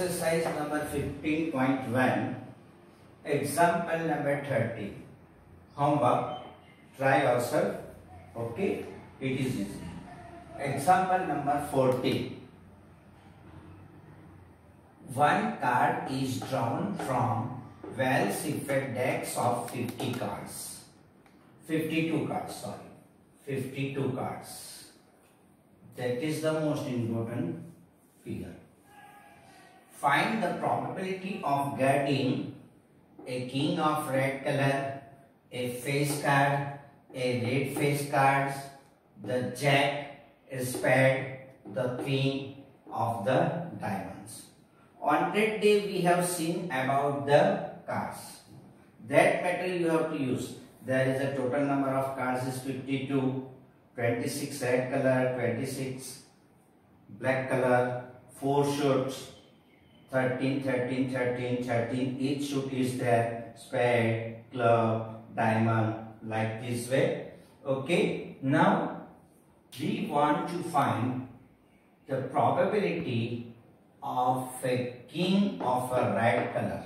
exercise number 15.1, example number 30. Homework, try yourself. Okay, it is easy. Example number 40. One card is drawn from well-shifted decks of 50 cards. 52 cards, sorry. 52 cards. That is the most important figure. Find the probability of getting a king of red color, a face card, a red face cards, the jack, a spade, the queen of the diamonds. On that day we have seen about the cards. That matter you have to use. There is a total number of cards is 52, 26 red color, 26 black color, 4 shoots, 13, 13, 13, 13. Each shoot is there, spade, club, diamond, like this way. Okay, now we want to find the probability of a king of a red color.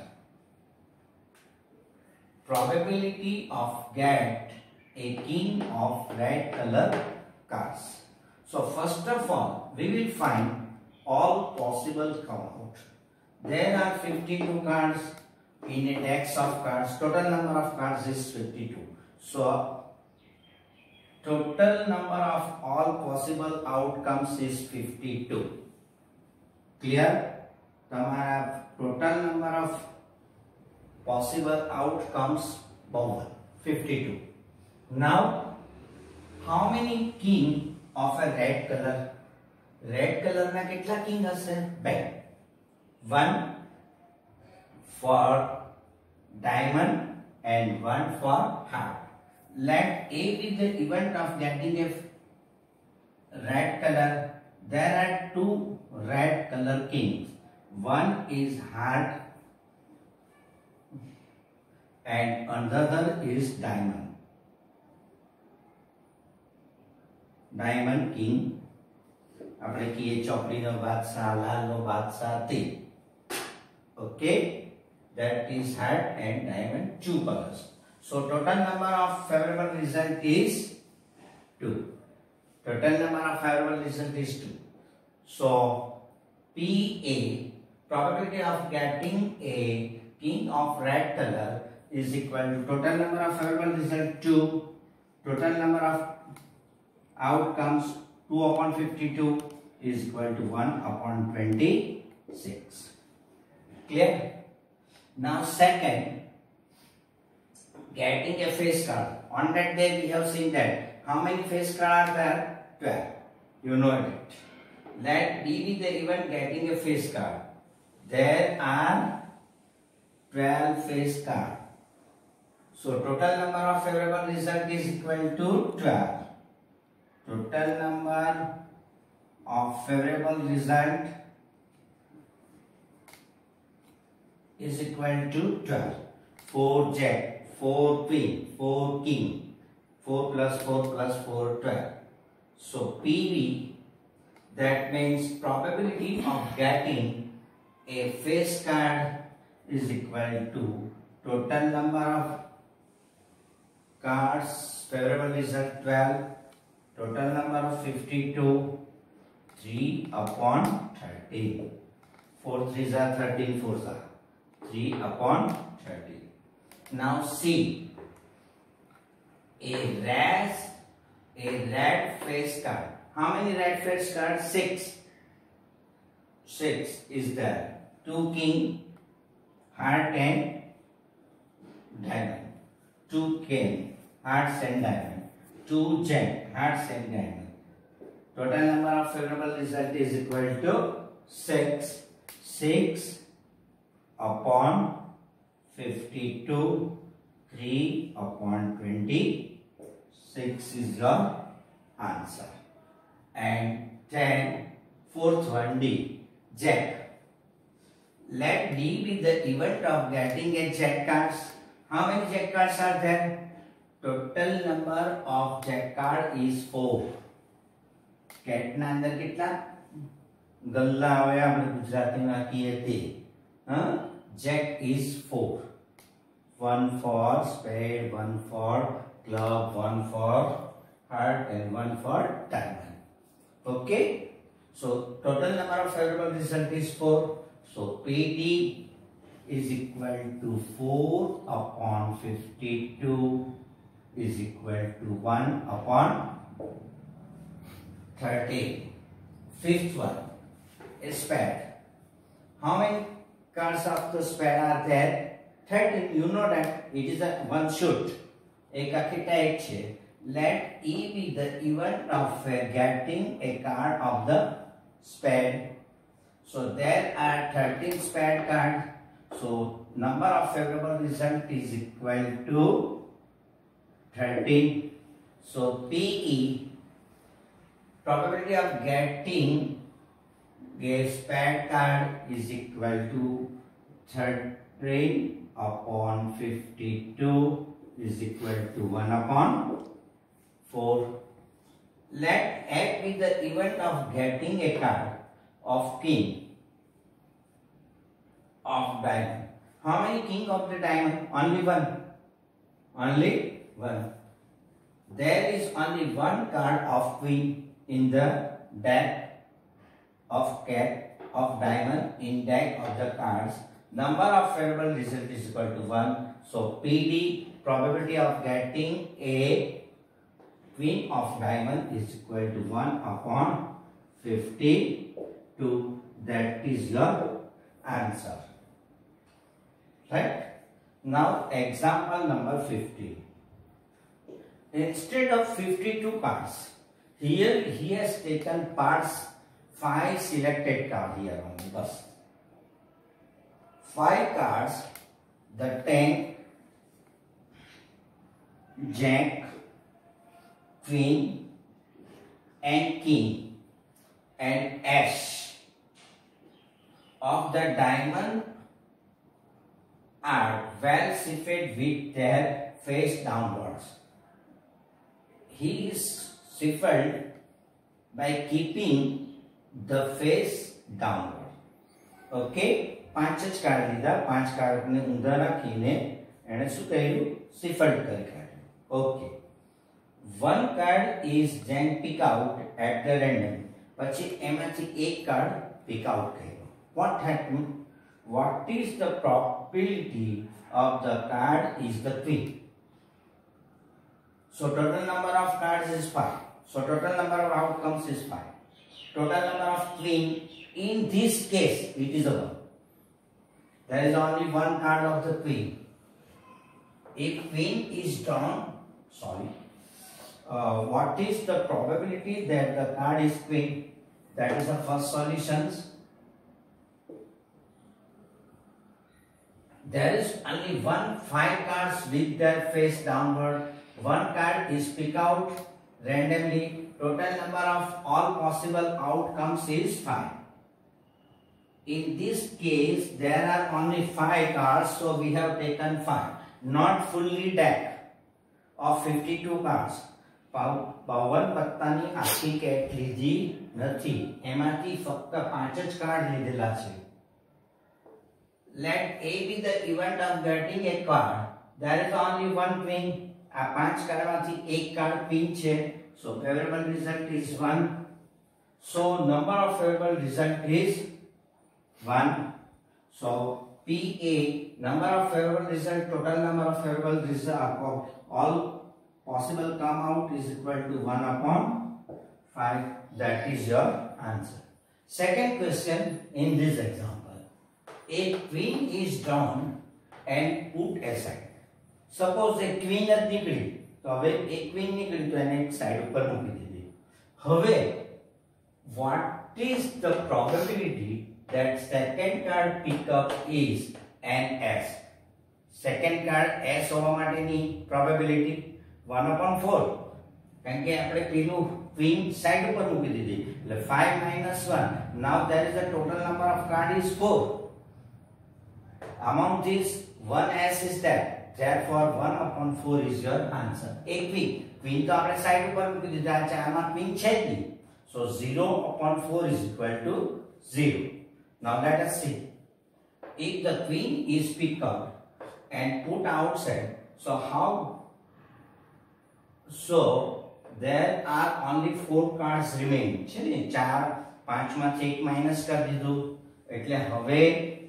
Probability of get a king of red color cards. So first of all, we will find all possible count. There are 52 cards in a deck of cards. Total number of cards is 52. So total number of all possible outcomes is 52. Clear? Total number of possible outcomes 52. Now, how many king of a red color? Red color na kitla king hase? Bang. One for diamond and one for heart. Let A be the event of getting a red color. There are two red color kings. One is heart and another is diamond. Diamond king. આપણે કહીએ ચોપડીનો બાદશાહ, લાલનો બાદશાહ તે. Okay, that is heart and diamond, two colors. So total number of favorable result is 2. Total number of favorable result is 2. So PA, probability of getting a king of red color is equal to total number of favorable result 2, total number of outcomes 2 upon 52 is equal to 1 upon 26. Clear? Now second, getting a face card. On that day we have seen that. How many face cards are there? 12. You know it. Let B be the event getting a face card. There are 12 face cards. So total number of favorable result is equal to 12. Total number of favorable result is equal to 12. 4 jack, 4 queen, 4 king, 4 plus 4 plus 4, 12. So PV, that means probability of getting a face card is equal to total number of cards, favorable result 12, total number of 52, 3 upon 13. 4 3s are 13, 4s are 3 upon 13. Now see, a red face card. How many red face cards? 6. 6 is there. 2 king, heart and diamond. 2 king, hearts and diamond. 2 jack, hearts and diamond. Total number of favorable result is equal to 6. 6 upon 52, 3 upon 26 is your answer. And then fourth one, D, jack. Let D be the event of getting a jack cards. How many jack cards are there? Total number of jack card is 4. Cat na andar kitla? गल्ला હવે આપણે ગુજરાતીમાં કહીએ તે jack is 4. One for spade, one for club, one for heart, and one for diamond. Okay, so total number of favorable result is 4. So PD is equal to 4 upon 52 is equal to 1 upon 30. Fifth one is spade. How many cards of the spade are there? 13. You know that it is a one shoot. एक आखी type छे. Let E be the event of getting a card of the spade. So there are 13 spade cards. So number of favorable result is equal to 13. So PE, probability of getting a spade card is equal to 13 upon 52 is equal to 1 upon 4. Let X be the event of getting a card of king of diamond. How many king of the diamond? Only one. Only one. There is only one card of queen in the deck of cat of diamond in deck of the cards. Number of favorable result is equal to 1. So PD, probability of getting a queen of diamond is equal to 1 upon 52. That is your answer. Right? Now example number 50. Instead of 52 cards, here he has taken parts 5 selected cards here only. Bus. 5 cards, the 10, jack, queen, and king, and ace of the diamond are well shifted with their face downwards. He is shifted by keeping the face downward. Okay. 5 જ card લીધા. 5 કાર્ડને ઊંધા રાખીને એને શું કર્યું? Shift કરી કાઢ્યું. Okay. One card is then pick out at the random. પછી એમાંથી એક કાર્ડ pick out કર્યો. What happened? What is the probability of the card is the queen? So total number of cards is 5. So total number of outcomes is 5. Total number of queen, in this case it is a 1. There is only one card of the queen. If queen is drawn, what is the probability that the card is queen? That is the first solutions. There is only 5 cards with their face downward. One card is picked out randomly. Total number of all possible outcomes is 5. In this case, there are only 5 cards, so we have taken 5. Not fully deck of 52 cards. બાવન પત્તાની આખી cat લીધી નથી. એમાંથી ફક્ત 5 જ card લીધેલા છે. Let A be the event of getting a card. There is only one queen. આ 5 કાર્ડમાંથી એક કાર્ડ queen છે. So favorable result is 1. So number of favorable result is 1. So PA, number of favorable result, total number of favorable result, all possible come out is equal to 1 upon 5. That is your answer. Second question in this example. A queen is drawn and put aside. Suppose a queen જ નીકળી તો હવે એક queen નીકળી તો એને એક side ઉપર મૂકી દીધી. હવે what is the probability that second card pickup is an S? Second card S હોવા માટેની probability 1 upon 4. કારણ કે આપણે પેલું queen સાઈડ ઉપર મૂકી દીધી એટલે 5 minus 1. Now there is a total number of card is 4. Among these 1 S is there. Therefore 1 upon 4 is your answer. A queen તો આપણે સાઈડ ઉપર મૂકી દીધા છે. આમાં queen છે જ નહીં. So 0 upon 4 is equal to 0. Now let us see. If the queen is picked up and put outside, so how? So there are only 4 cards remaining. છે ને 4 5 માંથી 1 માઈનસ કરી દીધું એટલે હવે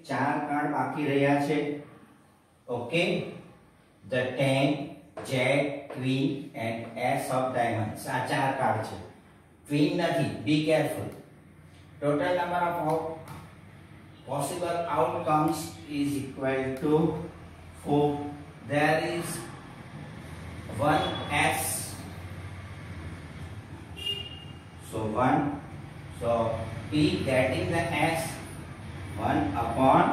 4 કાર્ડ બાકી રહ્યા છે. Okay, the 10, jack, queen and ace of diamonds. આ 4 કાર્ડ છે. queen નથી, be careful. Total number of possible outcomes is equal to 4. There is 1 s, so 1, so p getting the s 1 upon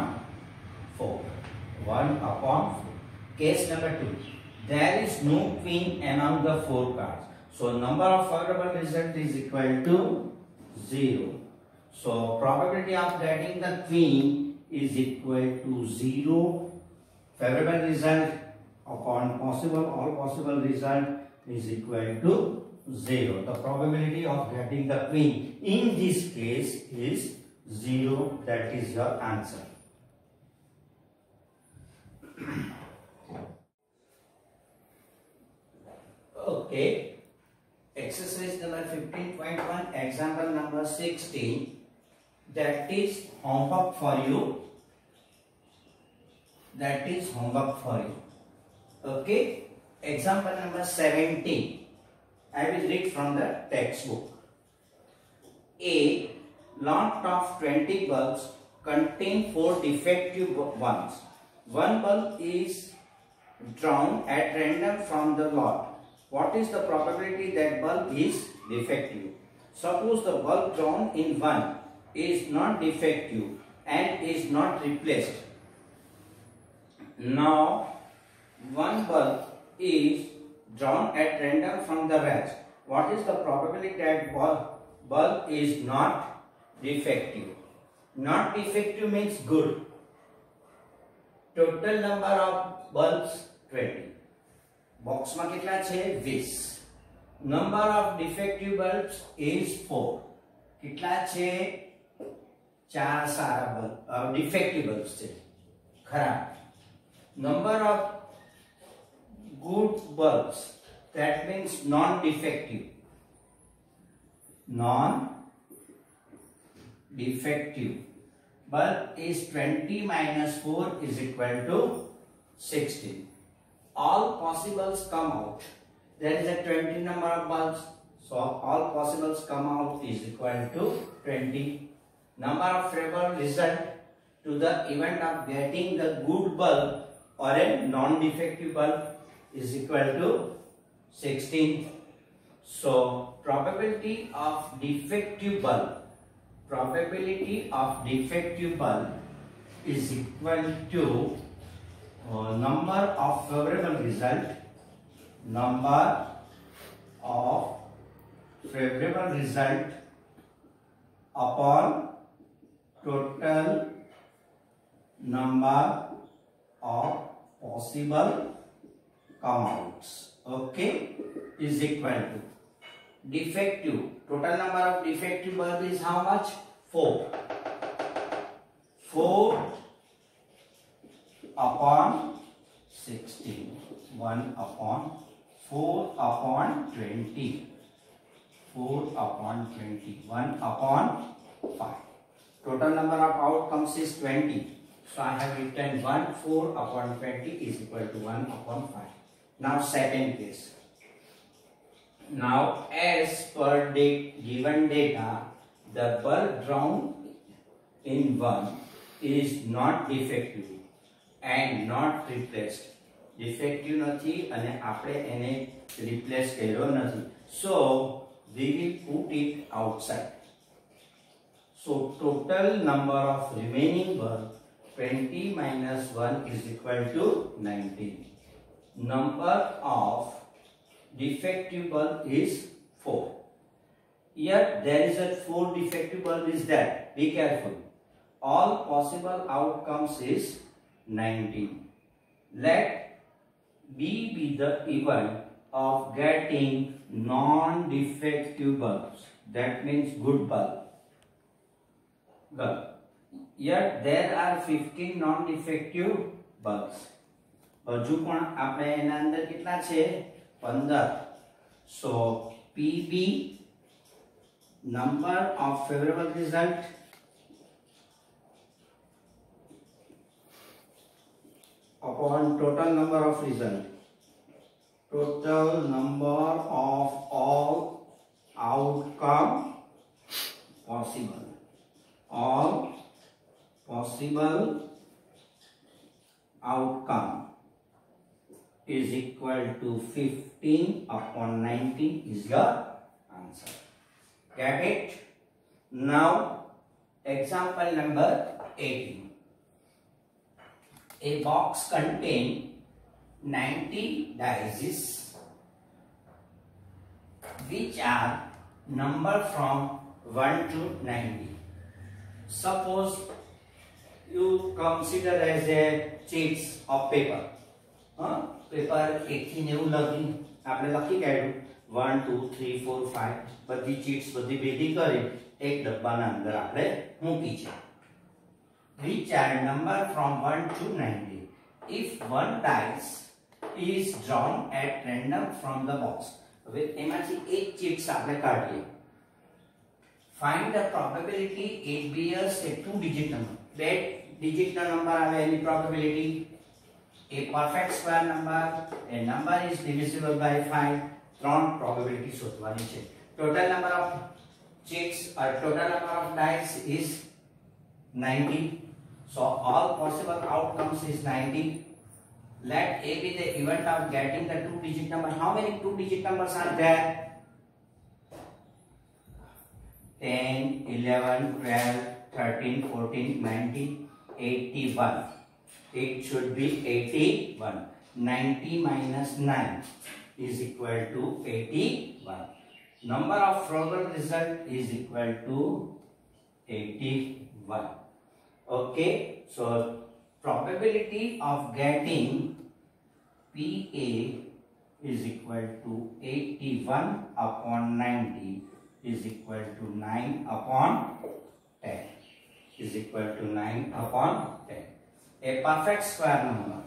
4, 1 upon 4. Case number 2, there is no queen among the 4 cards, so number of favorable result is equal to 0. So probability of getting the queen is equal to 0. Favorable result upon all possible result is equal to 0. The probability of getting the queen in this case is 0. That is your answer. Okay. Exercise number 15.1, example number 16. That is homework for you. That is homework for you. Okay. Example number 17. I will read from the textbook. A lot of 20 bulbs contain 4 defective ones. One bulb is drawn at random from the lot. What is the probability that bulb is defective? Suppose the bulb drawn in 1 is not defective and is not replaced. Now one bulb is drawn at random from the rest. What is the probability that bulb is not defective? Not defective means good. Total number of bulbs 20. Box માં કેટલા છે 20. Number of defective bulbs is 4. કેટલા છે 4 સારા bulb defective bulbs છે ખરાબ. Number of good bulbs, that means non-defective. Non-defective bulb is 20 minus 4 is equal to 16. All possibles come out. There is a 20 number of bulbs, so all possibles come out is equal to 20. Number of favorable result to the event of getting the good bulb or a non-defective bulb is equal to 16. So probability of defective bulb is equal to number of favorable result upon total number of possible come outs. Okay, is equal to defective. Total number of defective bulb is how much? 4. 4 upon 16. 1 upon 4 upon 20. 4 upon 20. 1 upon 5. Total number of outcomes is 20. So I have written 1 4 upon 20 is equal to 1 upon 5. Now second case. Now as per given data, the bulb drawn in 1 is not defective and not replaced. Defective નથી અને આપણે એને replace કર્યો નથી. So we will put it outside. So total number of remaining bulb 20 minus 1 is equal to 19. Number of defective bulb is 4. Here there is a 4 defective bulb is there. Be careful. All possible outcomes is 19. Let B be the event of getting non-defective bulbs. That means good bulb. girl. Yet there are 15 non-defective bulbs. હજુ પણ આપણે એના અંદર કેટલા છે 15. So PB number of favorable result upon total number of result, total number of all outcome possible, all possible outcome is equal to 15 upon 90 is your answer. Get it? Now example number 18. A box contains 90 dices which are numbered from 1 to 90. Suppose you consider as a sheets of paper. Paper 1 થી 90 લખી આપણે લખી કાઢ્યું 1 2 3 4 5 બધી ચીટ્સ બધી ભેગી કરી એક ડબ્બાના અંદર આપણે મૂકી છે which are numbered from 1 to 90. If one dice is drawn at random from the box, હવે એમાંથી એક ચીટ્સ આપણે કાઢીએ. Find the probability it bears a 2-digit number. બે ડિજિટનો નંબર આવે એની probability. A perfect square number, a number is divisible by 5. ત્રણ probability શોધવાની છે. Total number of chicks or total number of dice is 90. So all possible outcomes is 90. Let A be the event of getting the 2-digit number. How many 2-digit numbers are there? 10, 11, 12, 13, 14, 19, 81. It should be 81. 90 minus 9 is equal to 81. Number of probable result is equal to 81. Okay, so probability of getting PA is equal to 81 upon 90 is equal to 9 upon 10 is equal to 9 upon 10. A perfect square number.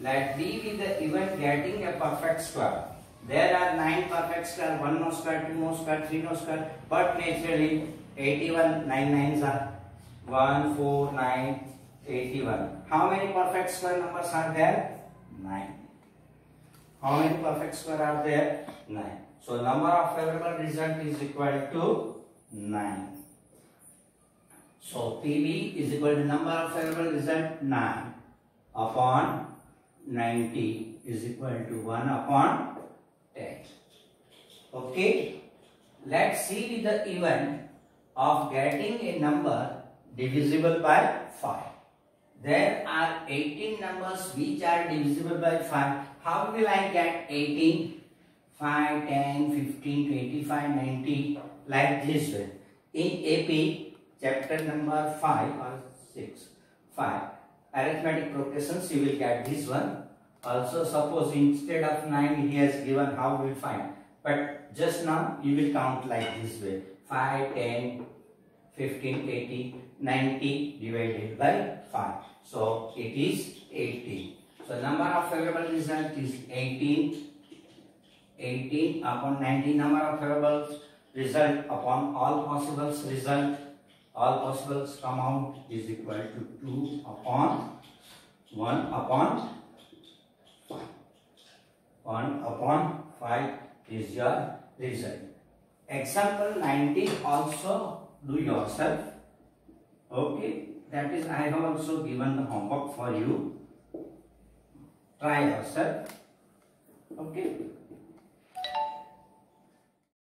Let B be the event getting a perfect square. There are 9 perfect square, 1 no square, 2 no square, 3 no square, but naturally 81, 9 nines are 1, 4, 9, 81. How many perfect square numbers are there? 9. How many perfect square are there? 9. So number of favorable result is equal to 9. So PB is equal to number of favorable result 9 upon 90 is equal to 1 upon 10. Okay. Let's see the event of getting a number divisible by 5. There are 18 numbers which are divisible by 5. How will I get 18? 5, 10, 15, 25, 90 like this way. In AP chapter number 5 or 6, 5 arithmetic progressions, you will get this one. Also suppose instead of 9 he has given, how we will find, but just now you will count like this way: 5, 10, 15, 80, 90 divided by 5. So it is 18. So number of favorable result is 18. 18 upon 90, number of favorable result upon all possibles result, all possibles come out is equal to 2 upon 1 upon 5. 1 upon 5 is your result. Example 19 also do yourself. Okay, that is I have also given the homework for you. Try yourself. Okay.